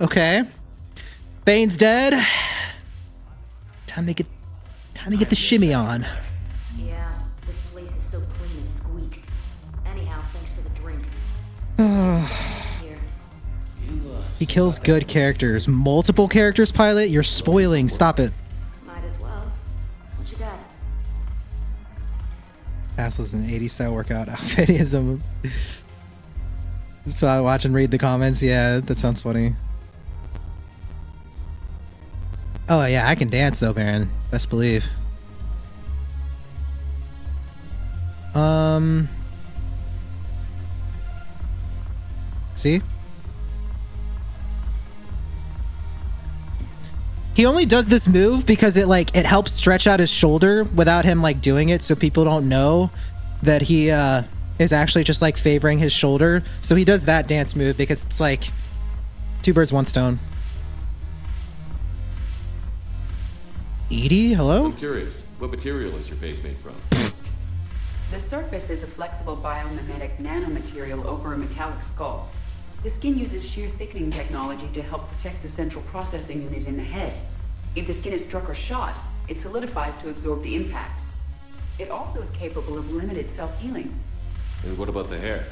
Okay. Bane's dead. Time to get the shimmy on. Yeah, this place is so clean and squeaks. Anyhow, thanks for the drink. Here. He kills good characters. Multiple characters, pilot? You're spoiling. Stop it. Might as well. What you got? Castle's an 80s style workout outfit. So I watch and read the comments. Yeah, that sounds funny. Oh yeah, I can dance though, Baron. Best believe. See? He only does this move because it helps stretch out his shoulder without him like doing it, so people don't know that he is actually just like favoring his shoulder. So he does that dance move because it's like two birds, one stone. Edie, hello? I'm curious, what material is your face made from? The surface is a flexible biomimetic nanomaterial over a metallic skull. The skin uses shear thickening technology to help protect the central processing unit in the head. If the skin is struck or shot, it solidifies to absorb the impact. It also is capable of limited self-healing. And what about the hair?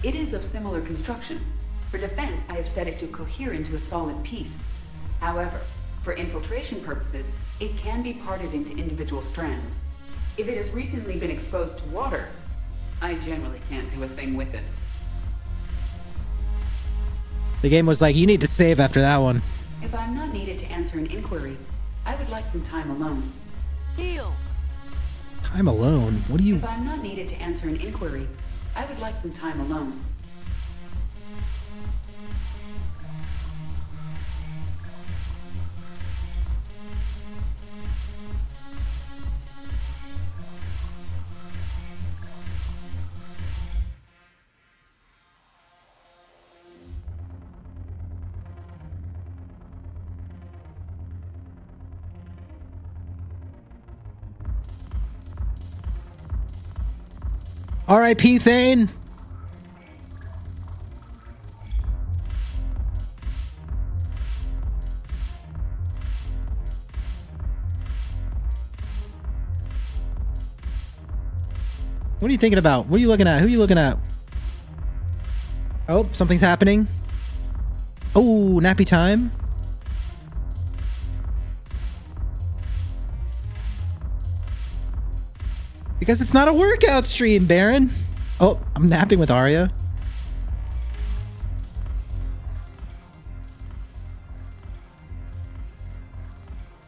It is of similar construction. For defense, I have set it to cohere into a solid piece. However, for infiltration purposes, it can be parted into individual strands. If it has recently been exposed to water, I generally can't do a thing with it. The game was like, you need to save after that one. If I'm not needed to answer an inquiry, I would like some time alone. Heal. Time alone? What do you... If I'm not needed to answer an inquiry, I would like some time alone. R.I.P. Thane. What are you thinking about? What are you looking at? Who are you looking at? Oh, something's happening. Oh, nappy time. Because it's not a workout stream, Baron. Oh, I'm napping with Arya.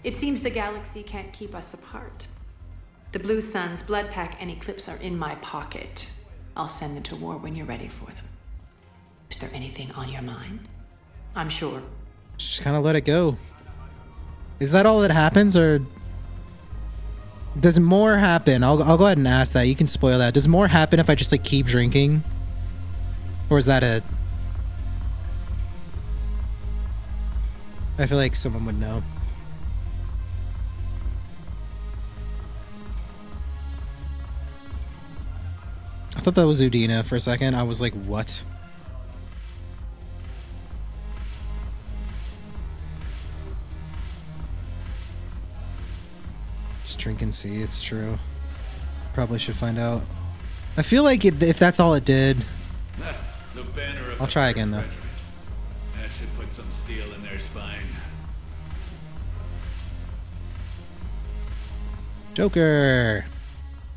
It seems the galaxy can't keep us apart. The Blue Suns, Blood Pack, and Eclipse are in my pocket. I'll send them to war when you're ready for them. Is there anything on your mind? I'm sure. Just kind of let it go. Is that all that happens, or does more happen? I'll go ahead and ask that. You can spoil that. Does more happen if I just like keep drinking? Or is that it? I feel like someone would know. I thought that was Udina for a second. I was like, what? Just drink and see. It's true. Probably should find out. I feel like if that's all it did, The banner of I'll try again, though. regiment. That should put some steel in their spine. Joker.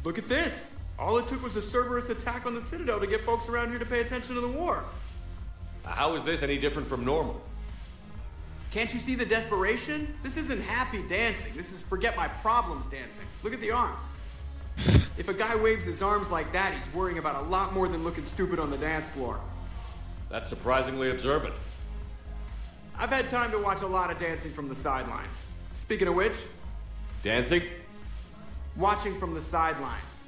Look at this! All it took was a Cerberus attack on the Citadel to get folks around here to pay attention to the war. How is this any different from normal? Can't you see the desperation? This isn't happy dancing. This is forget my problems dancing. Look at the arms. If a guy waves his arms like that, he's worrying about a lot more than looking stupid on the dance floor. That's surprisingly observant. I've had time to watch a lot of dancing from the sidelines. Speaking of which, Dancing? watching from the sidelines.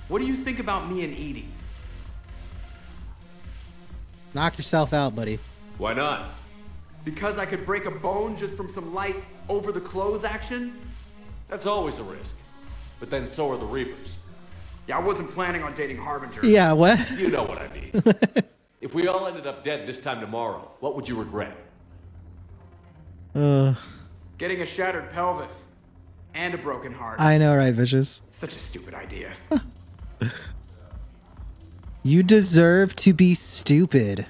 What do you think about me and Edie? Knock yourself out, buddy. Why not? Because I could break a bone just from some light over-the-clothes action? That's always a risk. But then so are the Reapers. Yeah, I wasn't planning on dating Harbinger. Yeah, what? You know what I mean. If we all ended up dead this time tomorrow, what would you regret? Getting a shattered pelvis and a broken heart. I know, right, Vicious? Such a stupid idea. You deserve to be stupid.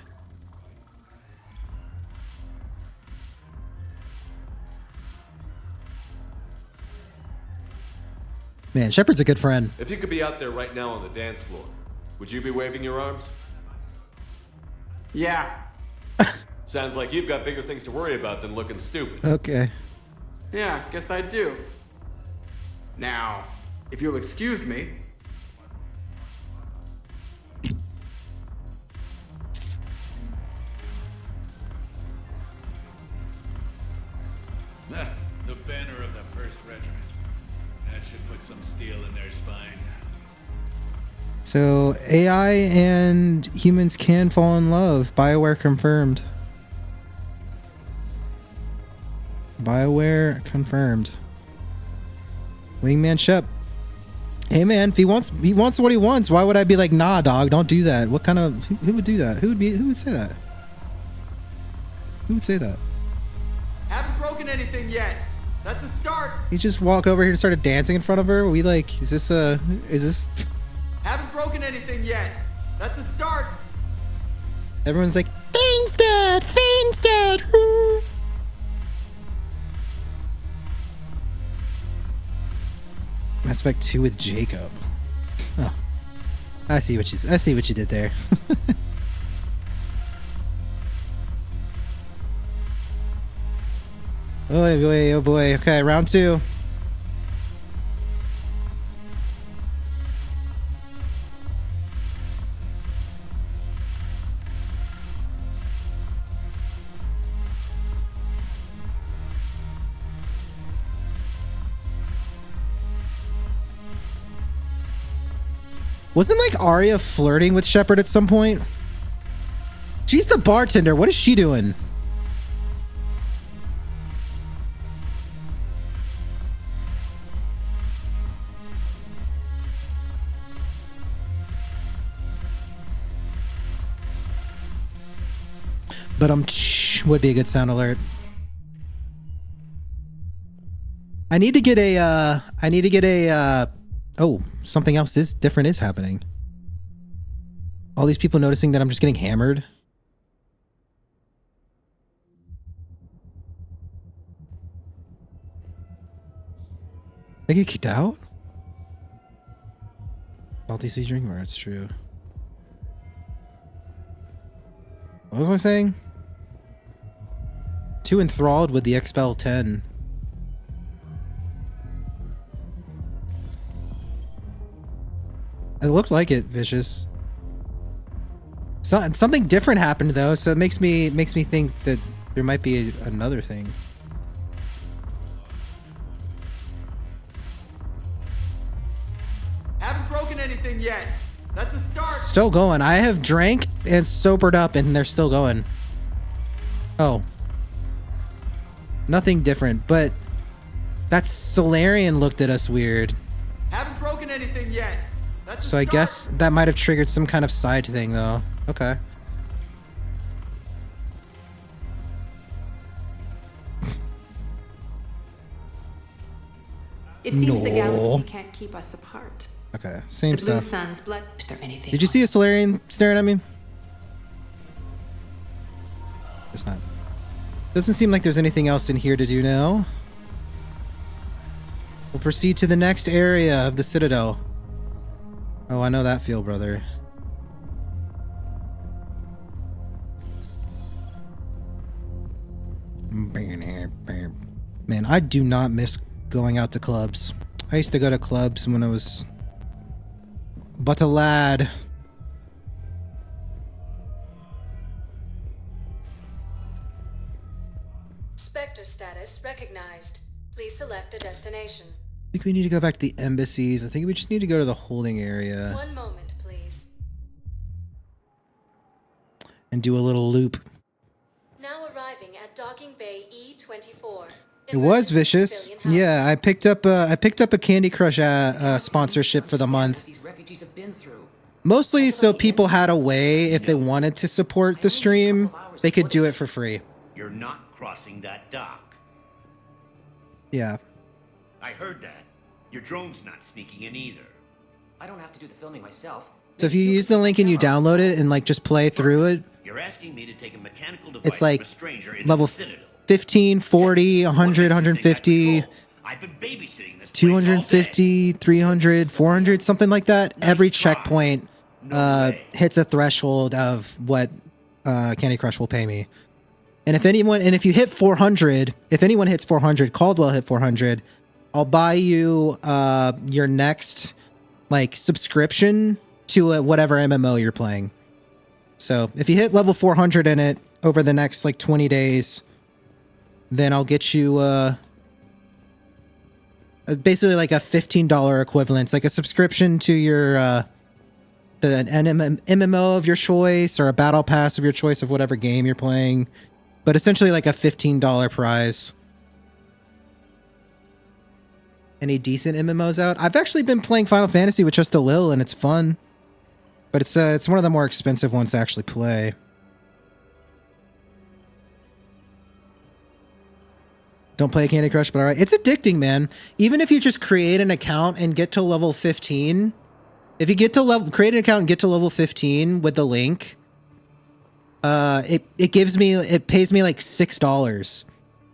Man, Shepard's a good friend. If you could be out there right now on the dance floor, would you be waving your arms? Yeah. Sounds like you've got bigger things to worry about than looking stupid. Okay. Yeah, guess I do. Now, if you'll excuse me. The banner of the 1st Regiment. That should put some steel in their spine. So AI and humans can fall in love. BioWare confirmed. BioWare confirmed. Wingman Shep. Hey man, if he wants what he wants, why would I be like, nah, dog, don't do that? What kind of who would do that? Who would say that? Who would say that? Haven't broken anything yet. That's a start. He just walk over here and started dancing in front of her. We like, is this? Haven't broken anything yet. That's a start. Everyone's like, Thane's dead. Thane's dead. Woo. Mass Effect 2 with Jacob. Oh, I see what you did there. Oh boy, oh boy. Okay, round 2. Wasn't like Arya flirting with Shepard at some point? She's the bartender. What is she doing? But would be a good sound alert. I need to get a oh, something else different is happening. All these people noticing that I'm just getting hammered. They get kicked out? Salty sweet drink bar, it's true. What was I saying? Too enthralled with the Expel 10. It looked like it, Vicious. Something different happened though, so it makes me think that there might be another thing. Haven't broken anything yet. That's a start. Still going. I have drank and sobered up and they're still going. Oh. Nothing different, but that Solarian looked at us weird. Haven't broken anything yet. That's So I guess that might have triggered some kind of side thing though. Okay. It seems the No. galaxy can't keep us apart. Okay, same The blue stuff. sun's blood. Is there anything? Did you see a Solarian staring at me? It's not. Doesn't seem like there's anything else in here to do now. We'll proceed to the next area of the Citadel. Oh, I know that feel, brother. Man, I do not miss going out to clubs. I used to go to clubs when I was but a lad. Spectre status recognized. Please select a destination. I think we need to go back to the embassies. I think we just need to go to the holding area. One moment, please. And do a little loop. Now arriving at docking bay E24. It was Vicious. Yeah, I picked up a Candy Crush sponsorship for the month. These refugees have been through. Mostly so people had a way, if they wanted to support the stream, they could do it for free. You're not crossing that dock. Yeah. I heard that. Your drone's not sneaking in either. I don't have to do the filming myself. So if you use the link and you download it and like just play through it, You're asking me to take a mechanical device it's like from a stranger into level the Citadel. 15, 40, 100, 150, I've been babysitting this place 250, 300, 400, something like that. Every checkpoint hits a threshold of what Candy Crush will pay me. And if you hit 400, if anyone hits 400, Caldwell hit 400, I'll buy you your next like subscription to whatever MMO you're playing. So if you hit level 400 in it over the next like 20 days, then I'll get you basically like a $15 equivalent, like a subscription to your an MMO of your choice or a battle pass of your choice of whatever game you're playing, but essentially like a $15 prize. Any decent MMOs out? I've actually been playing Final Fantasy with just a Lil, and it's fun, but it's one of the more expensive ones to actually play. Don't play Candy Crush, but all right. It's addicting, man. Even if you just create an account and get to level 15, if you get to create an account and get to level 15 with the link, it pays me like $6,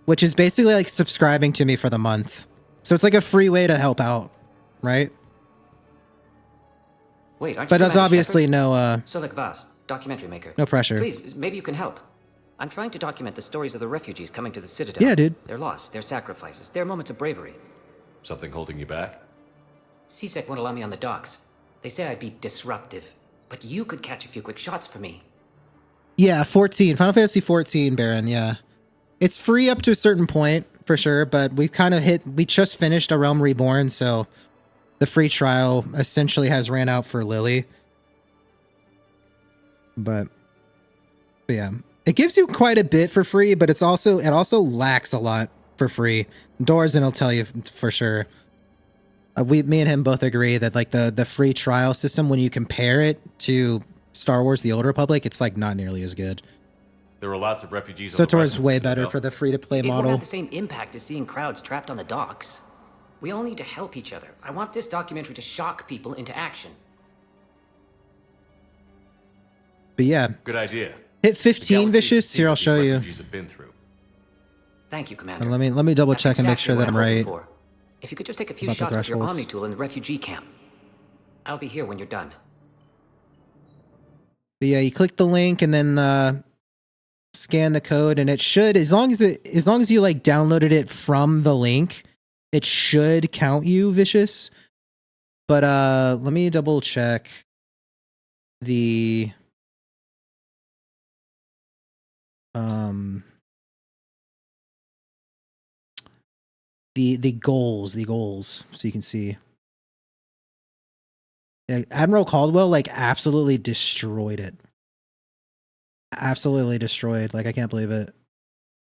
which is basically like subscribing to me for the month. So it's like a free way to help out, right? Wait, aren't but you there's Commander obviously Shepard? no Solik Vast, documentary maker. no pressure. Please, maybe you can help. I'm trying to document the stories of the refugees coming to the Citadel. Yeah, dude. Their loss, their sacrifices, their moments of bravery. Something holding you back? CSEC won't allow me on the docks. They say I'd be disruptive, but you could catch a few quick shots for me. Yeah, 14. Final Fantasy 14, Baron, yeah. It's free up to a certain point, for sure, but we just finished A Realm Reborn, so the free trial essentially has ran out for Lily. But yeah. It gives you quite a bit for free, but it also lacks a lot for free. Dorzen will tell you for sure. Me and him both agree that like the free trial system, when you compare it to Star Wars: The Old Republic, it's like not nearly as good. There are lots of refugees. SOTOR's way better for the free-to-play It model. won't have the same impact as seeing crowds trapped on the docks. We all need to help each other. I want this documentary to shock people into action. But yeah. Good idea. Hit 15, Vicious. Here, I'll show you. Have been through. Thank you, Commander. Let me double check and make sure that I'm right. If you could just take a few About the shots with your thresholds. Omni tool in the refugee camp. I'll be here when you're done. But yeah, you click the link and then scan the code, and it should, as long as you like downloaded it from the link, it should count you, Vicious. But let me double check the goals, so you can see. Yeah, Admiral Caldwell like absolutely destroyed it. Absolutely destroyed. Like, I can't believe it.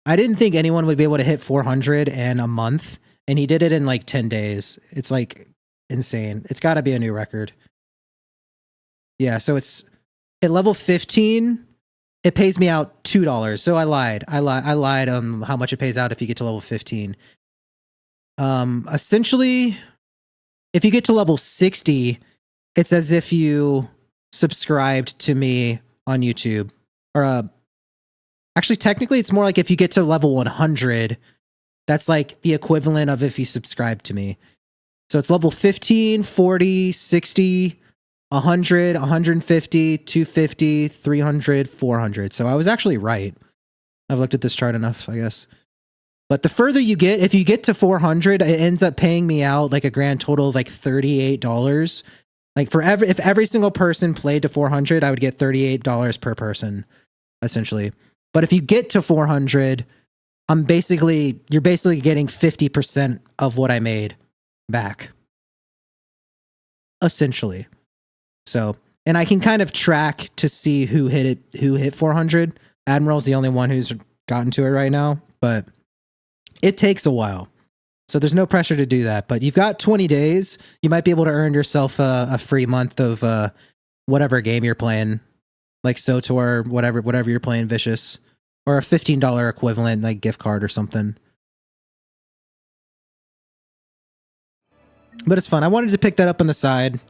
I didn't think anyone would be able to hit 400 in a month, and he did it in like 10 days. It's like insane. It's got to be a new record. Yeah, so it's at level 15, it pays me out $2. So I lied. I lied on how much it pays out if you get to level 15. Essentially, if you get to level 60, it's as if you subscribed to me on YouTube. Or actually, technically, it's more like if you get to level 100, that's like the equivalent of if you subscribe to me. So it's level 15, 40, 60, 100, 150, 250, 300, 400. So I was actually right. I've looked at this chart enough, I guess. But the further you get, if you get to 400, it ends up paying me out like a grand total of like $38. Like if every single person played to 400, I would get $38 per person, essentially. But if you get to 400, you're basically getting 50% of what I made back, essentially. So, and I can kind of track to see who hit 400. Admiral's the only one who's gotten to it right now, but it takes a while. So there's no pressure to do that, but you've got 20 days. You might be able to earn yourself a free month of whatever game you're playing, like SOTOR, whatever you're playing, Vicious, or a $15 equivalent, like gift card or something. But it's fun. I wanted to pick that up on the side.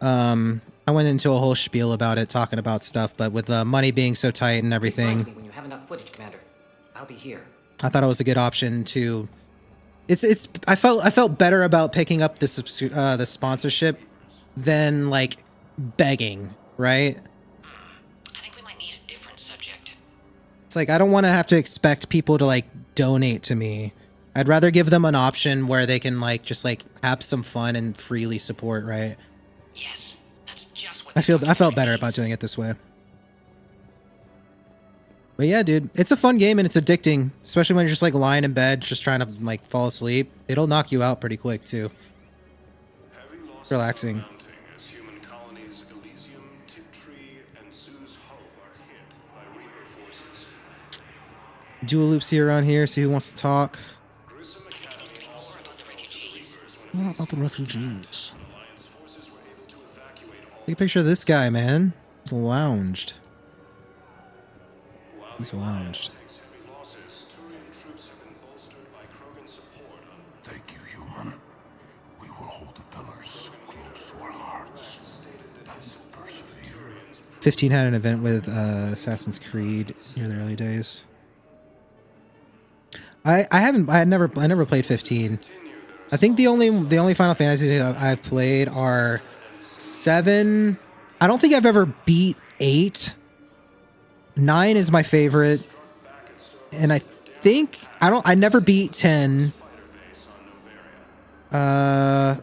I went into a whole spiel about it, talking about stuff, but with the money being so tight and everything, When you have enough footage, Commander, I'll be here. I thought it was a good option to. I felt better about picking up the sponsorship than like begging, right? I think we might need a different subject. It's like I don't want to have to expect people to like donate to me. I'd rather give them an option where they can like just like have some fun and freely support, right? Yes, that's just what I felt better about doing it this way. But yeah, dude, it's a fun game and it's addicting, especially when you're just like lying in bed, just trying to like fall asleep. It'll knock you out pretty quick too. Relaxing. As human colonies Elysium, Tiptree, and Sue's Hope are hit by Reaper forces. Dual loops here around here. See who wants to talk. I think it needs to be more about the refugees. What about the refugees? Take a picture of this guy, man. He's lounged. He's lounged. Thank you, human. We will hold the pillars close to our hearts and persevere. 15 had an event with Assassin's Creed near the early days. I never played 15. I think the only Final Fantasy I've played are 7. I don't think I've ever beat 8. 9 is my favorite, and I think I never beat 10. I'm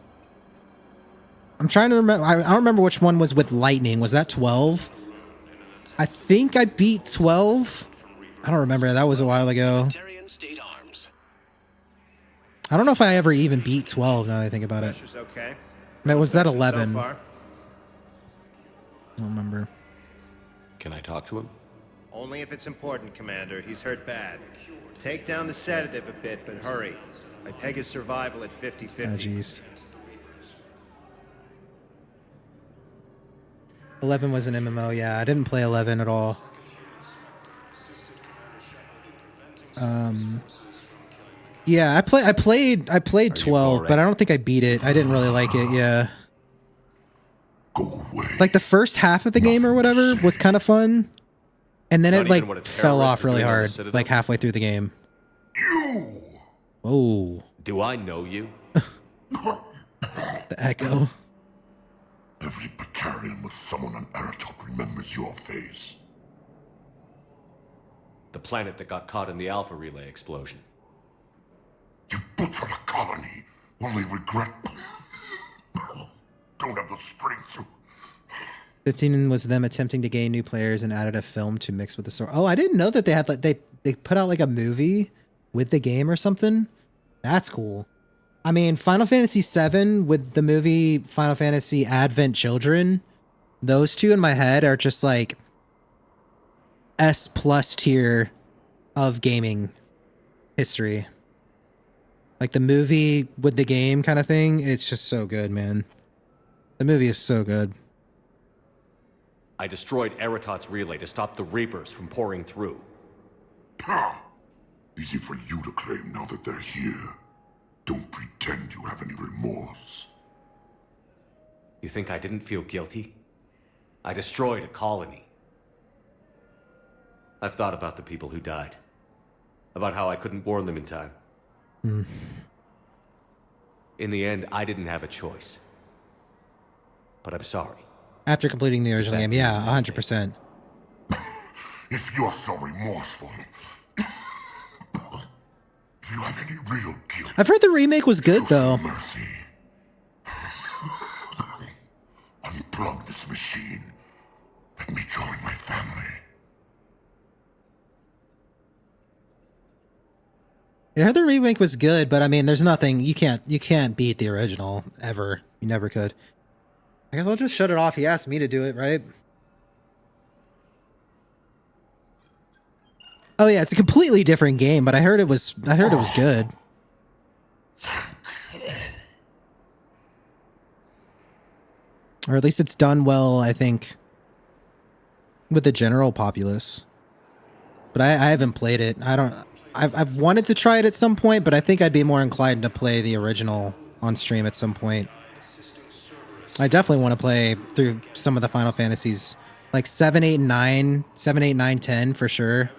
trying to remember. I don't remember which one was with lightning. Was that 12? I think I beat 12. I don't remember. That was a while ago. I don't know if I ever even beat 12 now that I think about it. Okay. Was that 11? So I far. don't remember. Can I talk to him? Only if it's important, Commander. He's hurt bad. Take down the sedative a bit, but hurry. I peg his survival at 50-50. Oh, jeez. 11 was an MMO. Yeah, I didn't play 11 at all. Yeah, I played 12, but I don't think I beat it. I didn't really like it. Yeah. Go away. Like the first half of the game or whatever was kind of fun, and then Not it even what a like fell terrorist off is really doing on the hard, Citadel? like halfway through the game. You! Oh, Do I know you? the echo. Every Batarian with someone on Eratop remembers your face. The planet that got caught in the Alpha Relay explosion. You butchered a colony. Only regret. Don't have the strength to. 15 was them attempting to gain new players and added a film to mix with the story. Oh, I didn't know that they had like they put out like a movie with the game or something. That's cool. I mean, Final Fantasy VII with the movie Final Fantasy Advent Children, those two in my head are just like S+ tier of gaming history. Like the movie with the game kind of thing, it's just so good, man. The movie is so good. I destroyed Eratot's relay to stop the Reapers from pouring through. Ha! Easy for you to claim now that they're here. Don't pretend you have any remorse. You think I didn't feel guilty? I destroyed a colony. I've thought about the people who died. About how I couldn't warn them in time. In the end, I didn't have a choice. But I'm sorry. After completing the original game, yeah, 100%. If you're so remorseful, if you have any real guilt, I've heard the remake was good though. mercy. Unplug this machine. Let me join my family. I heard the remake was good, but I mean, there's nothing you can't beat the original ever. You never could. I guess I'll just shut it off. He asked me to do it, right? Oh yeah, it's a completely different game, but I heard it was good. Or at least it's done well, I think, with the general populace. But I haven't played it. I've wanted to try it at some point, but I think I'd be more inclined to play the original on stream at some point. I definitely want to play through some of the Final Fantasies, like 7, 8, and 9, 7, 8, 9, 10 for sure.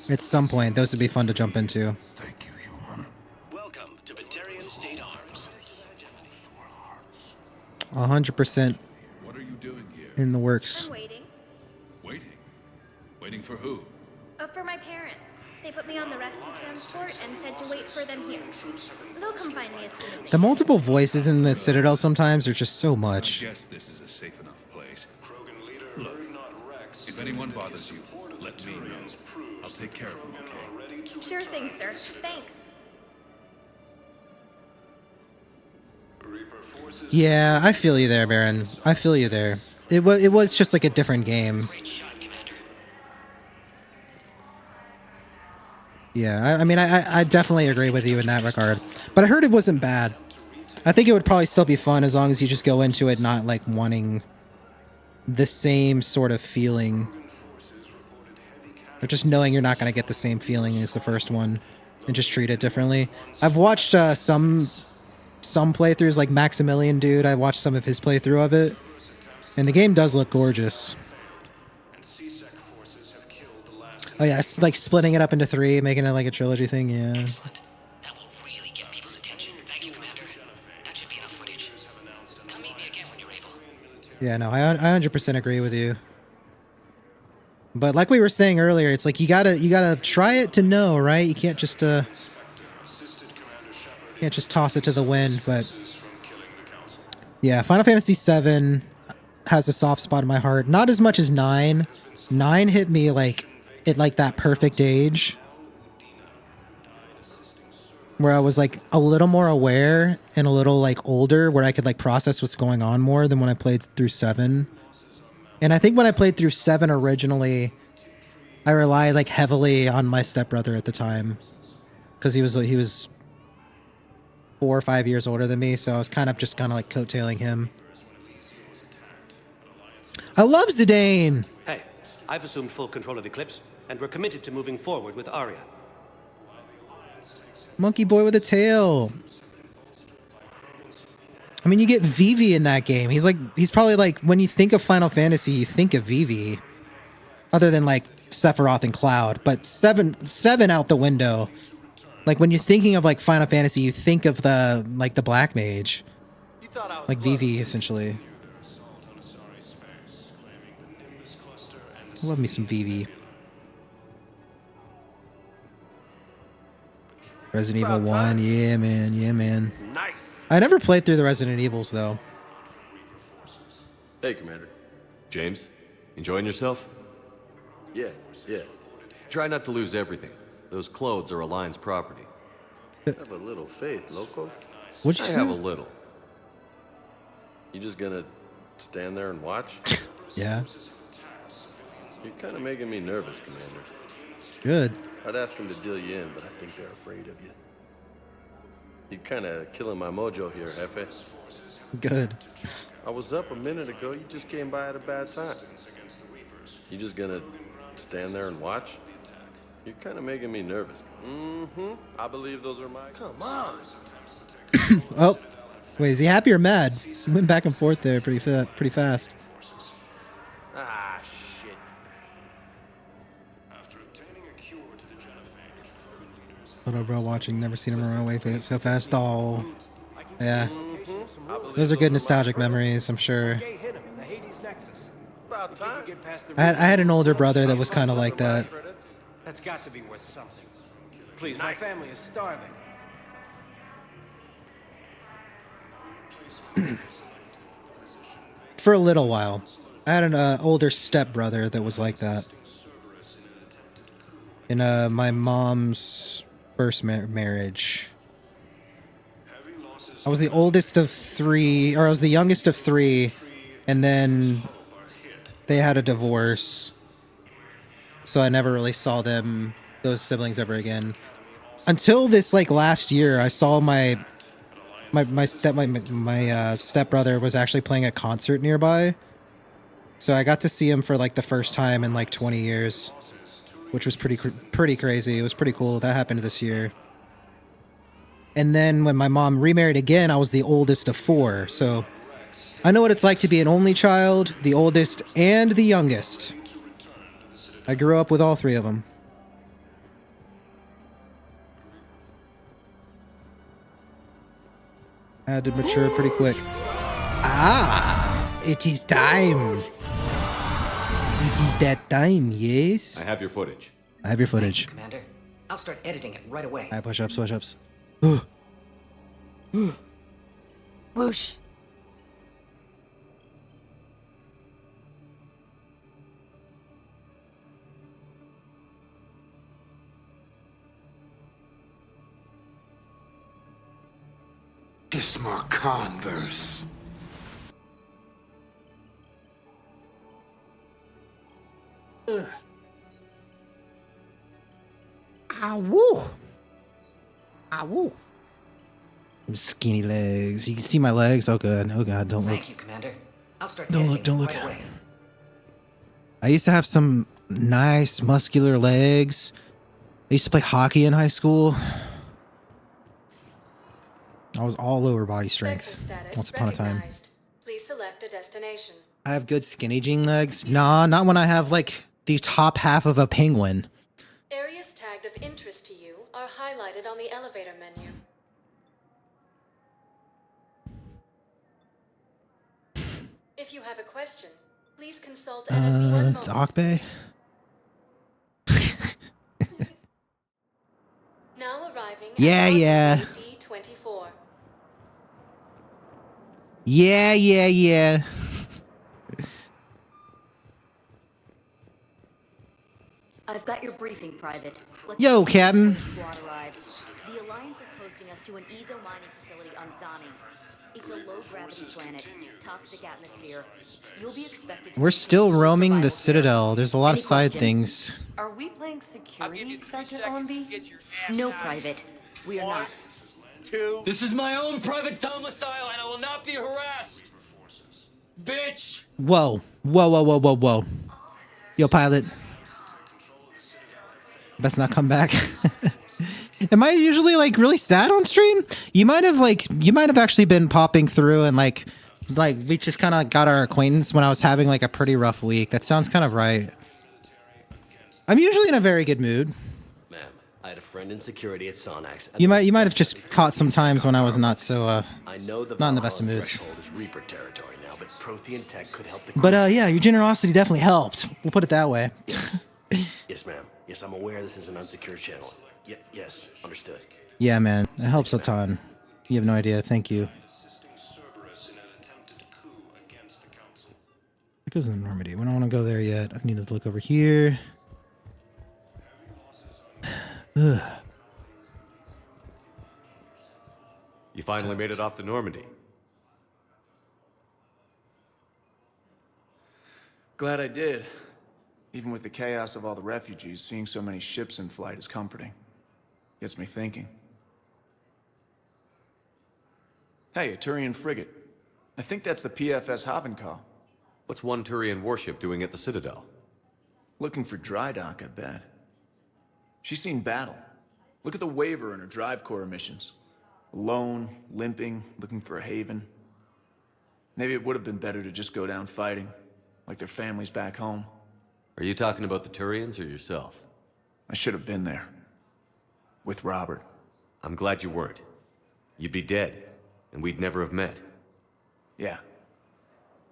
At some point, those would be fun to jump into. Thank you, human. Welcome to Batarian State Arms. 100% What are you doing here? in the works. I'm waiting. Waiting. Waiting for who? For my parents. They put me on the rescue transport and said to wait for them here. They'll come find me as soon as they The multiple voices in the Citadel sometimes are just so I much. guess this is a safe enough place. Look, if anyone bothers you, let me know. I'll take care of them, okay? Sure thing, sir. Thanks. Yeah, I feel you there, Baron. I feel you there. It was just like a different game. Yeah, I mean, I definitely agree with you in that regard. But I heard it wasn't bad. I think it would probably still be fun as long as you just go into it not like wanting the same sort of feeling. Or just knowing you're not going to get the same feeling as the first one and just treat it differently. I've watched some playthroughs, like Maximilian Dude. I watched some of his playthrough of it. And the game does look gorgeous. Oh yeah, it's like splitting it up into 3, making it like a trilogy thing, yeah. That will really get people's attention. Thank you, Commander. That should be enough footage. Come meet me again when you're able. Yeah, no, I 100% agree with you. But like we were saying earlier, it's like you gotta try it to know, right? You can't just toss it to the wind. But yeah, Final Fantasy VII has a soft spot in my heart. Not as much as 9. 9 hit me like at like that perfect age where I was like a little more aware and a little like older, where I could like process what's going on more than when I played through 7. And I think when I played through 7 originally, I relied like heavily on my stepbrother at the time because he was 4 or 5 years older than me, so I was kind of like coattailing him. I love Zidane. Hey, I've assumed full control of Eclipse, and we're committed to moving forward with Arya. Monkey boy with a tail. I mean, you get Vivi in that game. He's probably like, when you think of Final Fantasy, you think of Vivi. Other than like Sephiroth and Cloud, but 7 out the window. Like when you're thinking of like Final Fantasy, you think of the Black Mage. Like Vivi, essentially. Love me some Vivi. Resident Evil 1, yeah man, yeah man. Nice. I never played through the Resident Evils though. Hey, Commander. James, enjoying yourself? Yeah. Try not to lose everything. Those clothes are Alliance property. Have a little faith, loco. What'd you I say? have a little. You just gonna stand there and watch? Yeah. You're kind of making me nervous, Commander. Good. I'd ask them to deal you in, but I think they're afraid of you. You're kind of killing my mojo here, Jefe. Good. I was up a minute ago. You just came by at a bad time. You just gonna stand there and watch? You're kind of making me nervous. Mm-hmm. I believe those are my... Come on! Oh. Wait, is he happy or mad? He went back and forth there pretty fast. Ah, shit. Little bro watching, never seen him run away so fast. Oh. Yeah. Those are good nostalgic memories, I'm sure. I had an older brother that was kind of like that. That's got to be worth something. Please, my family is starving. For a little while. I had an older stepbrother that was like that. In my mom's first marriage. I was the oldest of 3, or I was the youngest of 3, and then they had a divorce. So I never really saw those siblings ever again. Until this like last year, I saw my stepbrother was actually playing a concert nearby. So I got to see him for like the first time in like 20 years, which was pretty crazy. It was pretty cool. That happened this year. And then when my mom remarried again, I was the oldest of 4. So I know what it's like to be an only child, the oldest, and the youngest. I grew up with all 3 of them. I had to mature pretty quick. Ah, it is time. It is that time, yes? I have your footage. I have your footage. Commander, I'll start editing it right away. I push-ups, push-ups. Whoosh. Ismar Converse. Woo! Woo! Skinny legs. You can see my legs. Oh god. Oh god. Don't look. Thank you, Commander. I'll start Don't look. editing Don't it look. right away. I used to have some nice muscular legs. I used to play hockey in high school. I was all lower body strength once upon a time. Please select a destination. I have good skinny jean legs. Nah, not when I have like the top half of a penguin. Areas tagged of interest to you are highlighted on the elevator menu. If you have a question, please consult Dock Bay? Now arriving Yeah. D24. Yeah. I've got your briefing, Private. Yo, Captain. Squad arrives. The Alliance is posting us to an Ezo mining facility on Zani. It's a low-gravity planet, toxic atmosphere. You'll be expected to... We're still roaming the Citadel. There's a lot of side things. Are we playing security, Sergeant Allenby? No, Private. We are not. This is my own private domicile, and I will not be harassed. Bitch! Whoa. Yo, pilot. Best not come back. Am I usually like really sad on stream? You might have actually been popping through and like we just kind of got our acquaintance when I was having like a pretty rough week. That sounds kind of right. I'm usually in a very good mood. Ma'am, I had a friend in security at Sonax. You might have just caught some times when I was not so I know the not in the best of moods. threshold is Reaper territory now, but Prothean tech could help the But yeah, your generosity definitely helped. We'll put it that way. Yes, ma'am. Yes, I'm aware this is an unsecured channel. Yes, understood. Yeah, man, it helps a ton. You have no idea. Thank you. It goes in Normandy. We don't want to go there yet. I need to look over here. Ugh. You finally made it off to Normandy. Glad I did. Even with the chaos of all the refugees, seeing so many ships in flight is comforting. Gets me thinking. Hey, a Turian frigate. I think that's the PFS Havenkal. What's one Turian warship doing at the Citadel? Looking for dry dock, I bet. She's seen battle. Look at the waiver in her drive core missions. Alone, limping, looking for a haven. Maybe it would have been better to just go down fighting, like their families back home. Are you talking about the Turians or yourself? I should have been there. With Robert. I'm glad you weren't. You'd be dead, and we'd never have met. Yeah.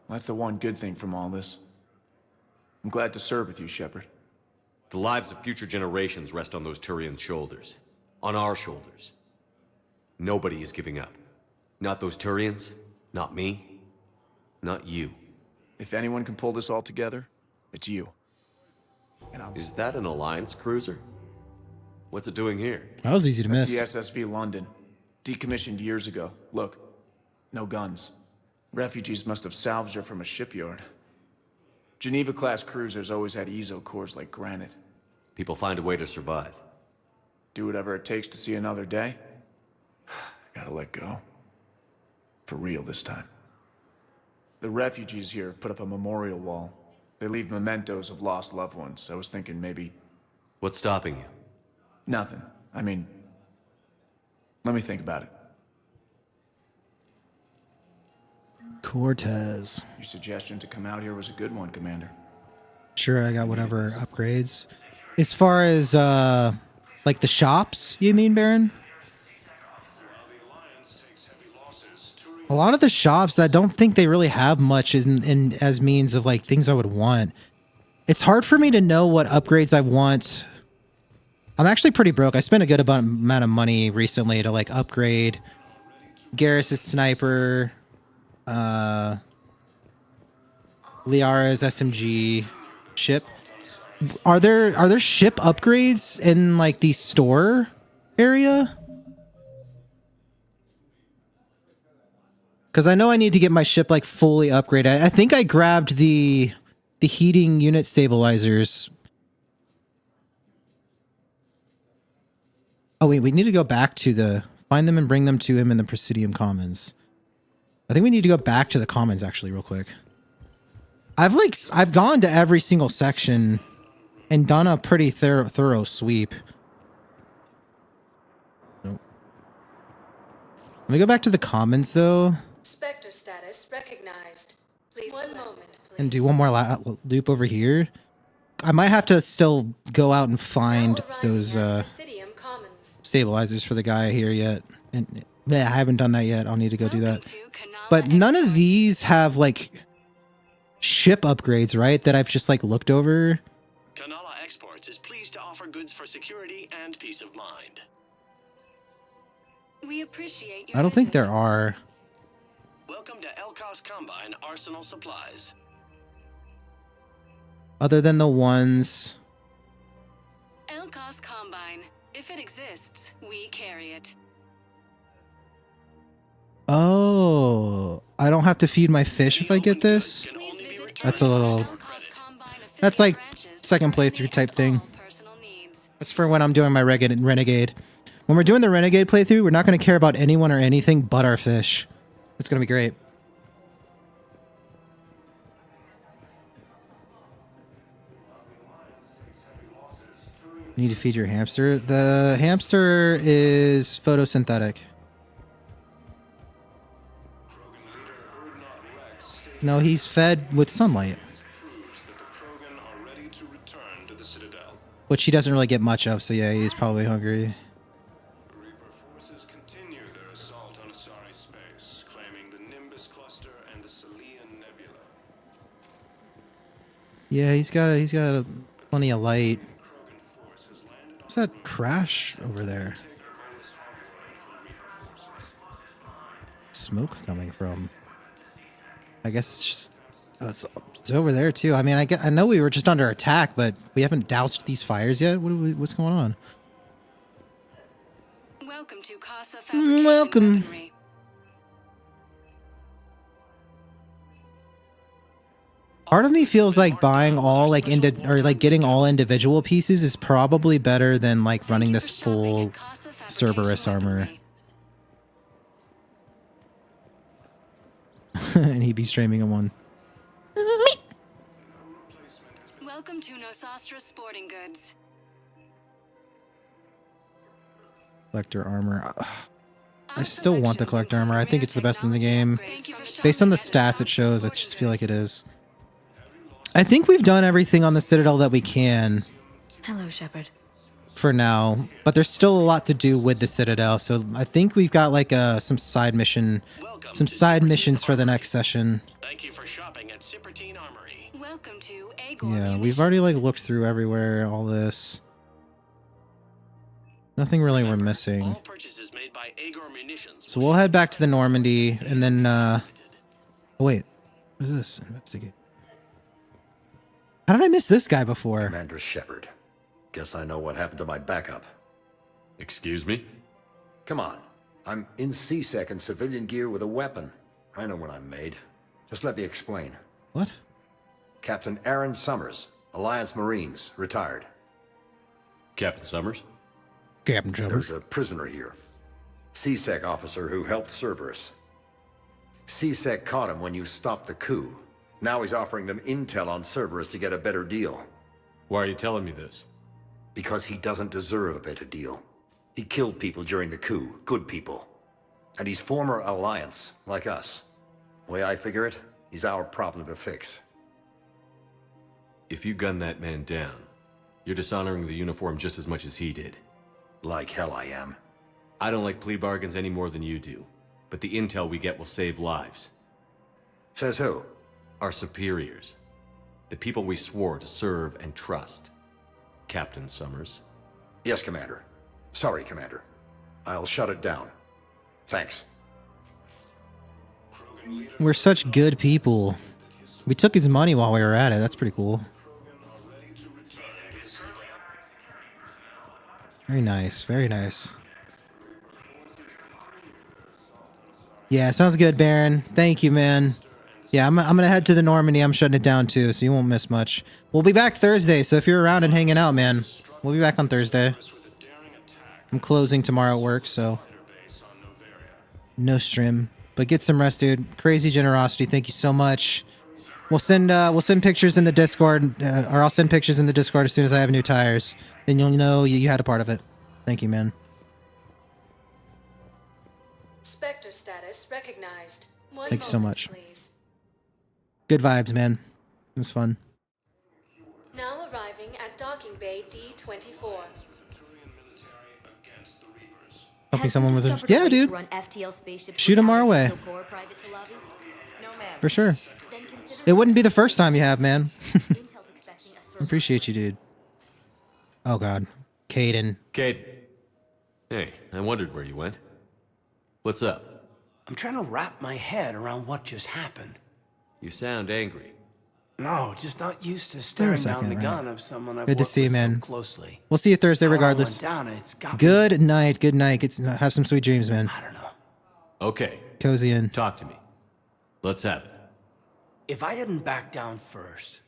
Well, that's the one good thing from all this. I'm glad to serve with you, Shepard. The lives of future generations rest on those Turians' shoulders. On our shoulders. Nobody is giving up. Not those Turians, not me, not you. If anyone can pull this all together, it's you. Is that an Alliance cruiser? What's it doing here? That was easy to miss. That's the SSV London. Decommissioned years ago. Look, no guns. Refugees must have salvaged her from a shipyard. Geneva-class cruisers always had Ezo cores like granite. People find a way to survive. Do whatever it takes to see another day. Gotta let go. For real this time. The refugees here have put up a memorial wall. They leave mementos of lost loved ones. I was thinking maybe... What's stopping you? Nothing. I mean... Let me think about it. Cortez. Your suggestion to come out here was a good one, Commander. Sure, I got whatever upgrades. As far as, like the shops, you mean, Baron? A lot of the shops, I don't think they really have much in as means of like things I would want. It's hard for me to know what upgrades I want. I'm actually pretty broke. I spent a good amount of money recently to like upgrade Garrus's sniper, Liara's SMG ship. Are there ship upgrades in like the store area? Because I know I need to get my ship like fully upgraded. I think I grabbed the heating unit stabilizers. Oh wait, we need to go back to find them and bring them to him in the Presidium Commons. I think we need to go back to the Commons actually real quick. I've gone to every single section and done a pretty thorough sweep. Nope. Let me go back to the Commons though. Spectre status recognized. Please 1 moment, please. And do one more loop over here. I might have to still go out and find those stabilizers for the guy here yet. And yeah, I haven't done that yet. I'll need to go do that. But none of these have like ship upgrades, right? That I've just like looked over. Kanala Exports is pleased to offer goods for security and peace of mind. We appreciate your I don't think there are. Welcome to Elkos Combine Arsenal Supplies. Other than the ones. Elkos Combine. If it exists, we carry it. Oh, I don't have to feed my fish if I get this. That's a little. That's like second playthrough type thing. That's for when I'm doing my renegade. When we're doing the renegade playthrough, we're not going to care about anyone or anything but our fish. It's going to be great. Need to feed your hamster. The hamster is photosynthetic. No, he's fed with sunlight. Which he doesn't really get much of, so yeah, he's probably hungry. Yeah, he's got plenty of light. What's that crash over there? Smoke coming from. I guess it's just it's over there too. I mean, I know we were just under attack, but we haven't doused these fires yet. What's going on? Welcome to Casa Welcome. Weaponry. Part of me feels like buying all like getting all individual pieces is probably better than like running this full Cerberus armor. And he'd be streaming in one. Welcome to Nosastra Sporting Goods. Collector armor. I still want the collector armor. I think it's the best in the game. Based on the stats it shows, I just feel like it is. I think we've done everything on the Citadel that we can. Hello, Shepard. For now, but there's still a lot to do with the Citadel, so I think we've got like some side missions for the next session. Thank you for shopping at Cipertine Armory. Welcome to Yeah, we've already like looked through everywhere, all this. Nothing really we're missing. So we'll head back to the Normandy, and then oh wait, what is this? Investigate. How did I miss this guy before? Commander Shepard. Guess I know what happened to my backup. Excuse me? Come on. I'm in C-Sec and civilian gear with a weapon. I know what I'm made. Just let me explain. What? Captain Aaron Summers, Alliance Marines, retired. Captain Summers? Captain Summers. There's a prisoner here. C-Sec officer who helped Cerberus. C-Sec caught him when you stopped the coup. Now he's offering them intel on Cerberus to get a better deal. Why are you telling me this? Because he doesn't deserve a better deal. He killed people during the coup, good people. And he's former Alliance, like us. Way I figure it, he's our problem to fix. If you gun that man down, you're dishonoring the uniform just as much as he did. Like hell I am. I don't like plea bargains any more than you do, but the intel we get will save lives. Says who? Our superiors. The people we swore to serve and trust. Captain Summers. Yes, Commander. Sorry, Commander. I'll shut it down. Thanks. We're such good people. We took his money while we were at it. That's pretty cool. Very nice. Very nice. Yeah, sounds good, Baron. Thank you, man. Yeah, I'm gonna head to the Normandy. I'm shutting it down too, so you won't miss much. We'll be back Thursday, so if you're around and hanging out, man, we'll be back on Thursday. I'm closing tomorrow at work, so no stream. But get some rest, dude. Crazy generosity. Thank you so much. We'll send pictures in the Discord, or I'll send pictures in the Discord as soon as I have new tires. Then you'll know you had a part of it. Thank you, man. Spectre status recognized. Thank you so much. Good vibes, man. It was fun. Now arriving at docking bay D24. Helping someone with his... Yeah, dude. Shoot him our way. For sure. It wouldn't be the first time you have, man. Appreciate you, dude. Oh, God. Caden. Caden. Hey, I wondered where you went. What's up? I'm trying to wrap my head around what just happened. You sound angry. No, just not used to staring down the gun of someone I've Good to worked see you, with man. so closely. We'll see you Thursday, How it all regardless. went down, it's got me- Good night. Good night. Have some sweet dreams, man. I don't know. Okay. Cozy in. Talk to me. Let's have it. If I hadn't backed down first,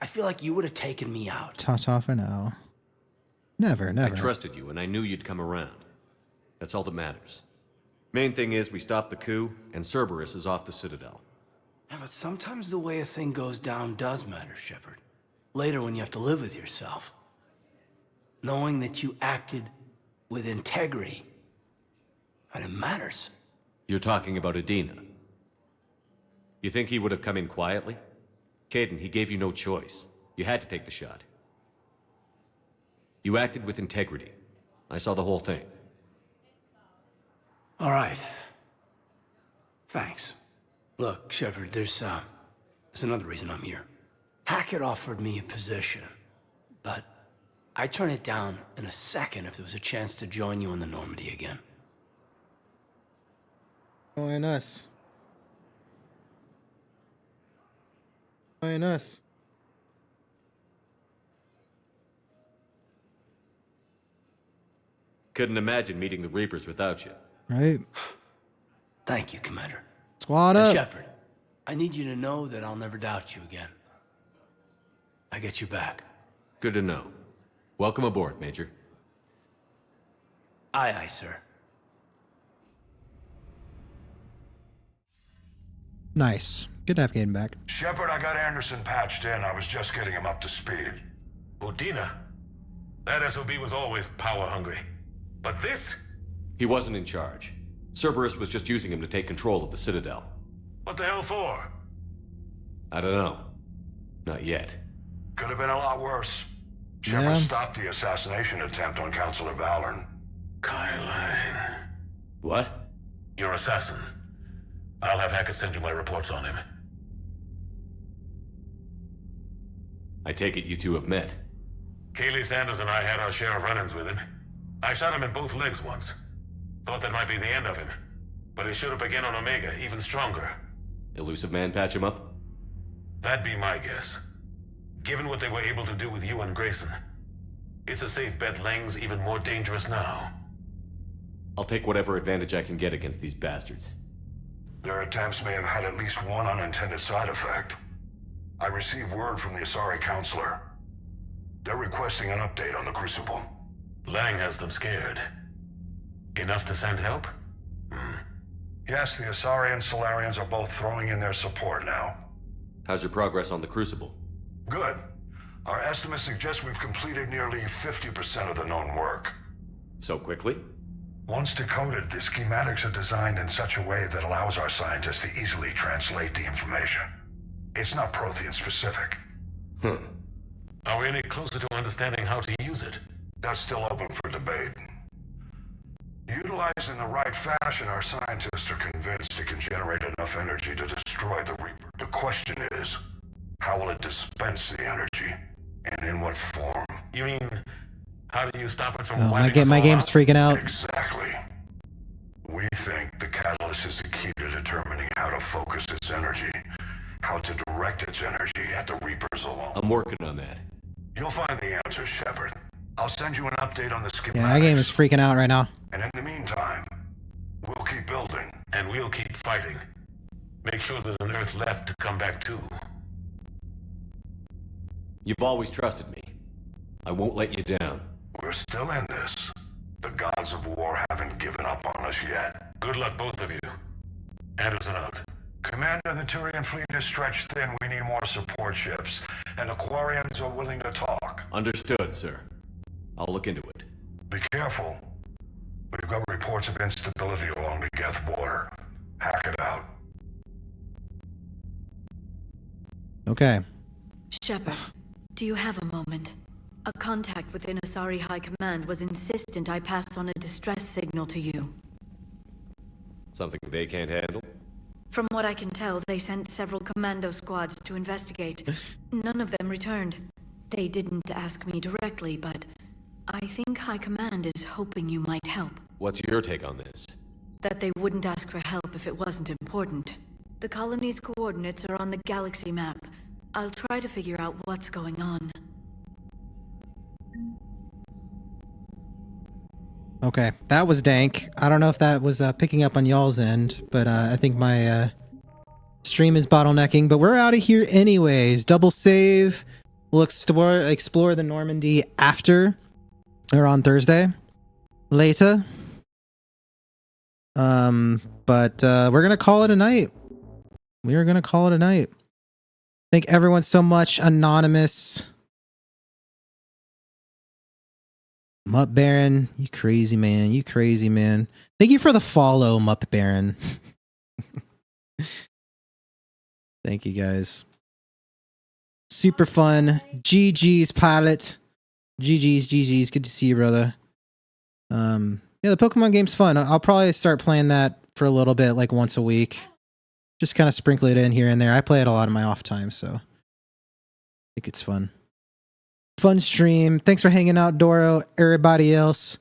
I feel like you would have taken me out. Ta-ta for now. Never, never. I trusted you, and I knew you'd come around. That's all that matters. Main thing is we stopped the coup, and Cerberus is off the Citadel. Yeah, but sometimes the way a thing goes down does matter, Shepard. Later when you have to live with yourself. Knowing that you acted with integrity. And it matters. You're talking about Adina. You think he would have come in quietly? Caden, he gave you no choice. You had to take the shot. You acted with integrity. I saw the whole thing. All right. Thanks. Look, Shepard, there's another reason I'm here. Hackett offered me a position, but I'd turn it down in a second if there was a chance to join you in the Normandy again. Join us. Join us. Couldn't imagine meeting the Reapers without you. Right. Thank you, Commander. Squad And up. Shepard, I need you to know that I'll never doubt you again. I get you back. Good to know. Welcome aboard, Major. Aye, aye, sir. Nice. Good to have Caden back. Shepard, I got Anderson patched in. I was just getting him up to speed. Udina? That SOB was always power-hungry. But this? He wasn't in charge. Cerberus was just using him to take control of the Citadel. What the hell for? I don't know. Not yet. Could have been a lot worse. Shepard stopped the assassination attempt on Councilor Valorn. Kai Lang. What? Your assassin. I'll have Hackett send you my reports on him. I take it you two have met. Kaylee Sanders and I had our share of run-ins with him. I shot him in both legs once. Thought that might be the end of him. But he showed up again on Omega, even stronger. Elusive Man patch him up? That'd be my guess. Given what they were able to do with you and Grayson, it's a safe bet Lang's even more dangerous now. I'll take whatever advantage I can get against these bastards. Their attempts may have had at least one unintended side effect. I received word from the Asari Councilor. They're requesting an update on the Crucible. Lang has them scared. Enough to send help? Yes, the Asari and Solarians are both throwing in their support now. How's your progress on the Crucible? Good. Our estimates suggest we've completed nearly 50% of the known work. So quickly? Once decoded, the schematics are designed in such a way that allows our scientists to easily translate the information. It's not Prothean specific. Are we any closer to understanding how to use it? That's still open for debate. Utilized in the right fashion, our scientists are convinced it can generate enough energy to destroy the Reaper. The question is, how will it dispense the energy? And in what form? You mean, how do you stop it from Oh, wiping us my all game's out? freaking out. Exactly. We think the catalyst is the key to determining how to focus its energy, how to direct its energy at the Reapers alone. I'm working on that. You'll find the answers, Shepard. I'll send you an update on the schematics. Yeah, my game is freaking out right now. And in the meantime, we'll keep building. And we'll keep fighting. Make sure there's an Earth left to come back to. You've always trusted me. I won't let you down. We're still in this. The gods of war haven't given up on us yet. Good luck, both of you. Anderson out. Commander, the Turian fleet is stretched thin. We need more support ships. And the Quarians are willing to talk. Understood, sir. I'll look into it. Be careful. We've got reports of instability along the Geth border. Hack it out. Okay. Shepard, do you have a moment? A contact within Asari High Command was insistent I pass on a distress signal to you. Something they can't handle? From what I can tell, they sent several commando squads to investigate. None of them returned. They didn't ask me directly, but I think High Command is hoping you might help. What's your take on this? That they wouldn't ask for help if it wasn't important. The colony's coordinates are on the galaxy map. I'll try to figure out what's going on. Okay, that was dank. I don't know if that was picking up on y'all's end, but I think my stream is bottlenecking. But we're out of here anyways. Double save. We'll explore the Normandy after, or on Thursday, later. But we're gonna call it a night. We are gonna call it a night. Thank everyone so much, Anonymous. Mutt Baron, you crazy man, you crazy man. Thank you for the follow, Mutt Baron. Thank you guys. Super fun. GG's pilot. GG's. Good to see you, brother. Yeah, the Pokemon game's fun. I'll probably start playing that for a little bit, like once a week. Just kind of sprinkle it in here and there. I play it a lot in my off time, so I think it's fun. Fun stream. Thanks for hanging out, Doro. Everybody else.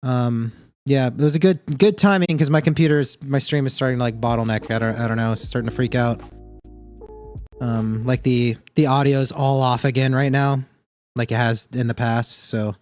Yeah, it was a good timing because my stream is starting to like bottleneck. I don't know. It's starting to freak out. Like the audio's all off again right now, like it has in the past. So,